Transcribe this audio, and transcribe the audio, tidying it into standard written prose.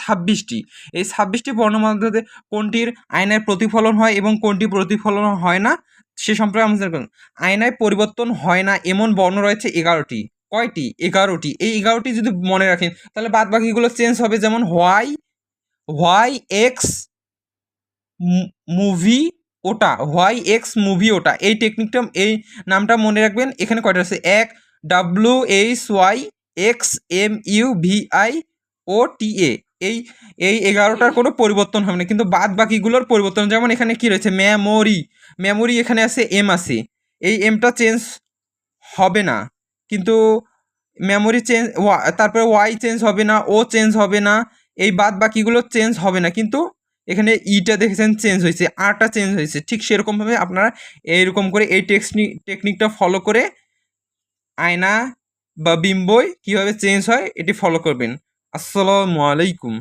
26টি। এই 26টি বর্ণমালার মধ্যে কোনটির আয়নায় প্রতিফলন হয় এবং কোনটি প্রতিফলন হয় না সে সম্পর্কে আমরা জানব। আয়নায় পরিবর্তন হয় না এমন বর্ণ রয়েছে 11টি। কয়টি? 11টি। এই 11টি যদি মনে রাখেন তাহলে বাদ বাকিগুলো চেঞ্জ হবে, যেমন হোয়াই এক্স মুভি ওটা, হোয়াই এক্স মুভি ওটা। এই টেকনিকটা, এই নামটা মনে রাখবেন। এখানে কয়টা আছে? 1 WHYXMUVIOTA। এই এই 11টার কোনো পরিবর্তন হবে না, কিন্তু বাদ বাকিগুলোর পরিবর্তন। যেমন এখানে কি রয়েছে? মেমোরি এখানে আছে, এম আছে, এই এমটা চেঞ্জ হবে না, কিন্তু মেমোরি চেঞ্জ, তারপরে ওয়াই চেঞ্জ হবে না, ও চেঞ্জ হবে না, এই বাদ বাকিগুলো চেঞ্জ হবে না, কিন্তু এখানে ইটা দেখেছেন চেঞ্জ হয়েছে, আরটা চেঞ্জ হয়েছে। ঠিক সেরকমভাবে আপনারা এইরকম করে এই টেকনিকটা ফলো করে আয়না বা বিম্বই কীভাবে চেঞ্জ হয় এটি ফলো করবেন। আসসালামু আলাইকুম।